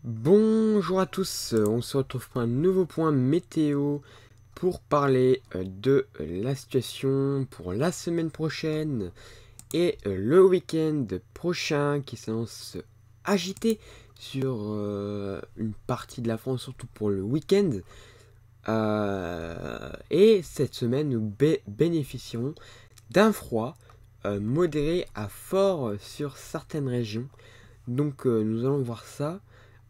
Bonjour à tous, on se retrouve pour un nouveau point météo pour parler de la situation pour la semaine prochaine et le week-end prochain qui s'annonce agité sur une partie de la France, surtout pour le week-end. Et cette semaine, nous bénéficierons d'un froid modéré à fort sur certaines régions. Donc nous allons voir ça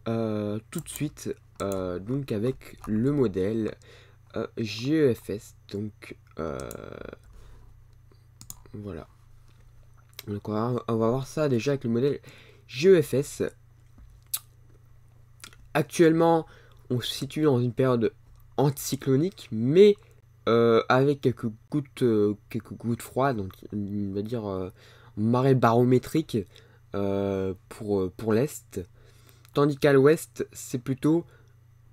tout de suite, donc avec le modèle GEFS. Donc voilà. Donc on va voir ça déjà avec le modèle GEFS. Actuellement, on se situe dans une période anticyclonique, mais avec quelques gouttes froides, donc on va dire marée barométrique pour l'est. Tandis qu'à l'ouest, c'est plutôt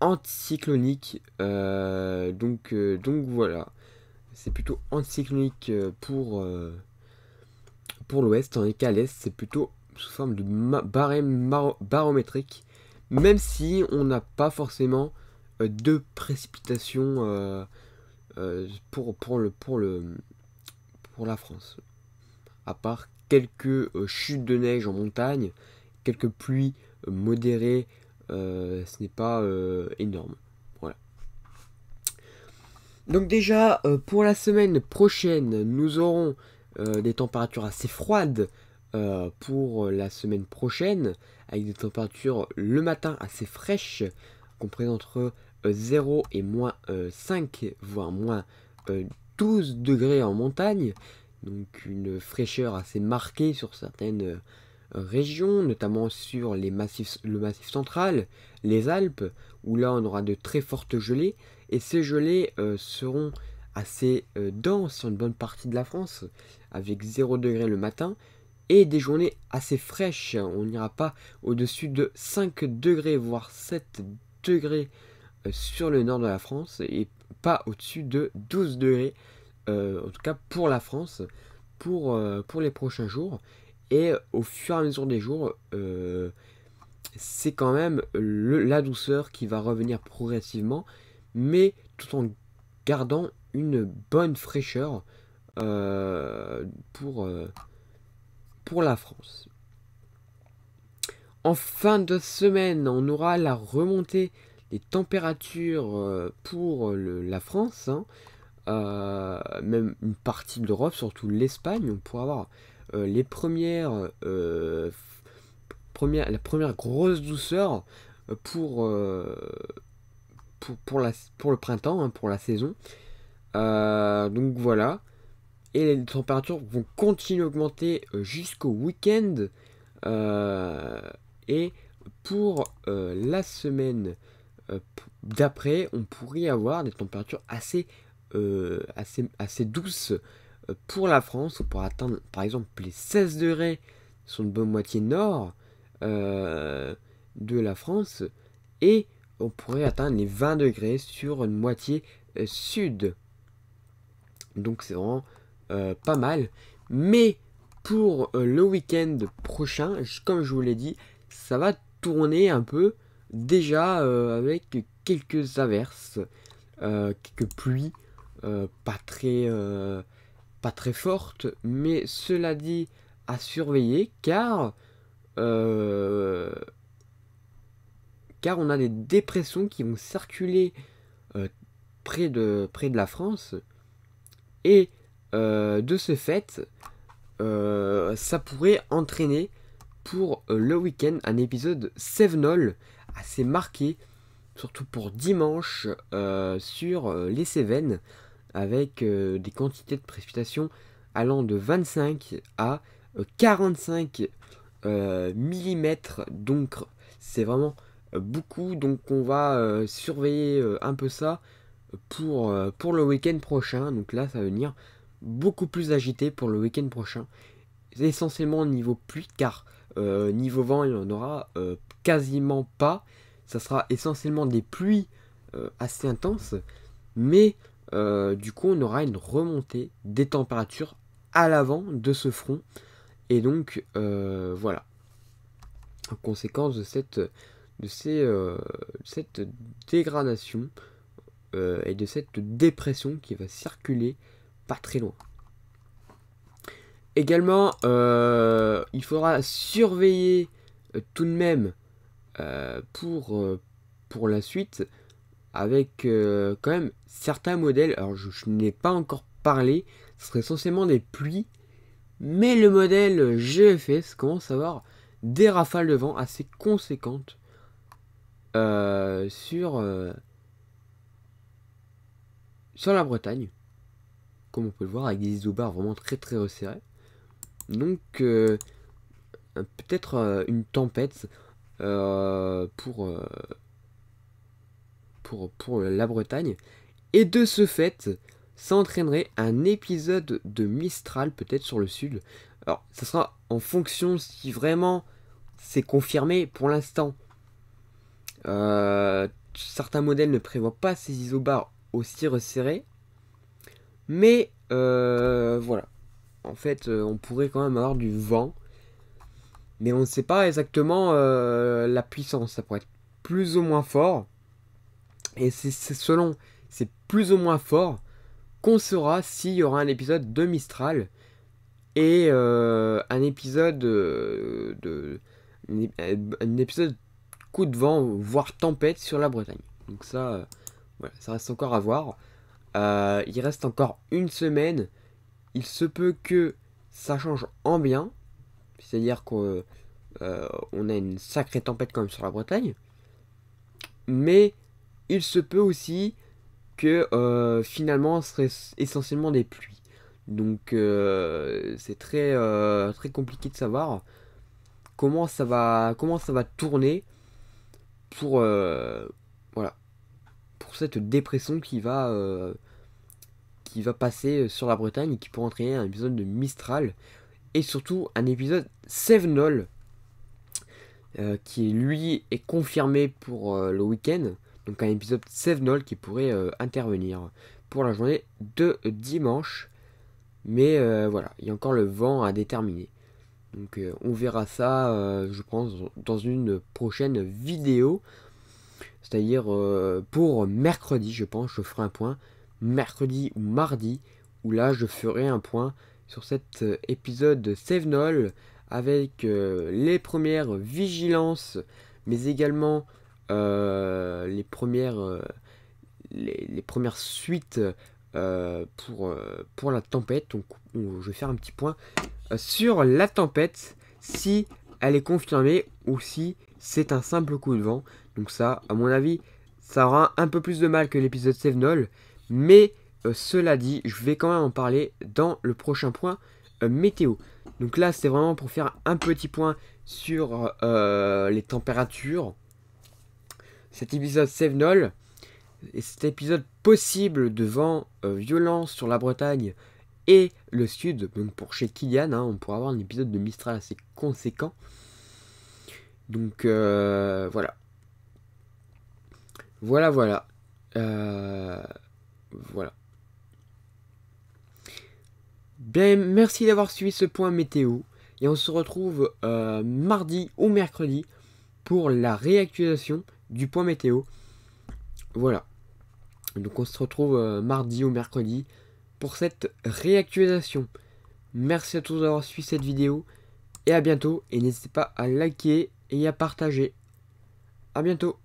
anticyclonique. Donc voilà. C'est plutôt anticyclonique pour l'ouest, tandis qu'à l'est, c'est plutôt sous forme de barème barométrique. Même si on n'a pas forcément de précipitations pour la France. À part quelques chutes de neige en montagne, quelques pluies modérées, ce n'est pas énorme. Voilà. Donc déjà, pour la semaine prochaine, nous aurons des températures assez froides pour la semaine prochaine, avec des températures le matin assez fraîches, comprises entre 0 et moins 5, voire moins 12 degrés en montagne. Donc une fraîcheur assez marquée sur certaines régions, notamment sur le massif central, les Alpes, où là on aura de très fortes gelées, et ces gelées seront assez denses sur une bonne partie de la France, avec 0 degré le matin, et des journées assez fraîches. On n'ira pas au-dessus de 5 degrés, voire 7 degrés sur le nord de la France, et pas au-dessus de 12 degrés, en tout cas pour la France, pour les prochains jours. Et au fur et à mesure des jours, c'est quand même la douceur qui va revenir progressivement, mais tout en gardant une bonne fraîcheur pour la France. En fin de semaine, on aura la remontée des températures pour la France, hein. Même une partie de l'Europe, surtout l'Espagne. On pourra avoir les la première grosse douceur pour le printemps, hein, pour la saison. Donc voilà. Et les températures vont continuer à augmenter jusqu'au week-end. Euh, et pour la semaine d'après, on pourrait avoir des températures assez douces pour la France. On pourrait atteindre par exemple les 16 degrés sur une bonne moitié nord de la France. Et on pourrait atteindre les 20 degrés sur une moitié sud. Donc c'est vraiment pas mal. Mais pour le week-end prochain, comme je vous l'ai dit, ça va tourner un peu déjà avec quelques averses, quelques pluies pas très fortes, mais cela dit à surveiller euh, car on a des dépressions qui vont circuler euh, près de la France et de ce fait ça pourrait entraîner pour le week-end un épisode Cévenol assez marqué, surtout pour dimanche sur les Cévennes, avec des quantités de précipitations allant de 25 à 45 mm. Donc c'est vraiment beaucoup. Donc on va surveiller un peu ça pour le week-end prochain. Donc là, ça va venir beaucoup plus agité pour le week-end prochain. Essentiellement niveau pluie, car niveau vent, il n'y en aura quasiment pas. Ça sera essentiellement des pluies assez intenses. Mais du coup, on aura une remontée des températures à l'avant de ce front. Et donc, voilà. En conséquence cette dégradation et de cette dépression qui va circuler pas très loin. Également, il faudra surveiller tout de même pour la suite avec quand même certains modèles. Alors je n'ai pas encore parlé, ce serait essentiellement des pluies, mais le modèle GFS commence à avoir des rafales de vent assez conséquentes sur la Bretagne, comme on peut le voir, avec des isobars vraiment très très resserrés. Donc peut-être une tempête pour la Bretagne. Et de ce fait, ça entraînerait un épisode de Mistral peut-être sur le sud. Alors, ça sera en fonction si vraiment c'est confirmé. Pour l'instant, certains modèles ne prévoient pas ces isobars aussi resserrés. Mais voilà. En fait, on pourrait quand même avoir du vent. Mais on ne sait pas exactement la puissance. Ça pourrait être plus ou moins fort. Et c'est selon c'est plus ou moins fort qu'on saura s'il y aura un épisode de Mistral et un épisode un épisode coup de vent, voire tempête sur la Bretagne. Donc ça, voilà, ça reste encore à voir. Il reste encore une semaine. Il se peut que ça change en bien. C'est-à-dire qu'on a une sacrée tempête quand même sur la Bretagne. Mais il se peut aussi que finalement ce serait essentiellement des pluies. Donc c'est très compliqué de savoir comment ça va tourner pour voilà, pour cette dépression qui va passer sur la Bretagne et qui pourrait entraîner un épisode de Mistral et surtout un épisode Sevenol qui lui est confirmé pour le week-end. Donc un épisode Sevenol qui pourrait intervenir pour la journée de dimanche. Mais voilà, il y a encore le vent à déterminer. Donc on verra ça, je pense, dans une prochaine vidéo. C'est-à-dire pour mercredi, je pense, je ferai un point. Mercredi ou mardi, où là je ferai un point sur cet épisode Sevenol avec les premières vigilances, mais également les premières suites pour la tempête. Donc je vais faire un petit point sur la tempête, si elle est confirmée ou si c'est un simple coup de vent. Donc ça, à mon avis, ça aura un peu plus de mal que l'épisode Sevenol, mais cela dit, je vais quand même en parler dans le prochain point météo. Donc là, c'est vraiment pour faire un petit point sur les températures. Cet épisode Sevenol et cet épisode possible de vent violent sur la Bretagne et le sud, donc pour chez Kylian, on pourra avoir un épisode de Mistral assez conséquent. Donc voilà. Voilà. Bien, merci d'avoir suivi ce point météo. Et on se retrouve mardi ou mercredi pour la réactualisation du point météo. Voilà. Donc on se retrouve mardi ou mercredi pour cette réactualisation. Merci à tous d'avoir suivi cette vidéo. Et à bientôt. Et n'hésitez pas à liker et à partager. À bientôt.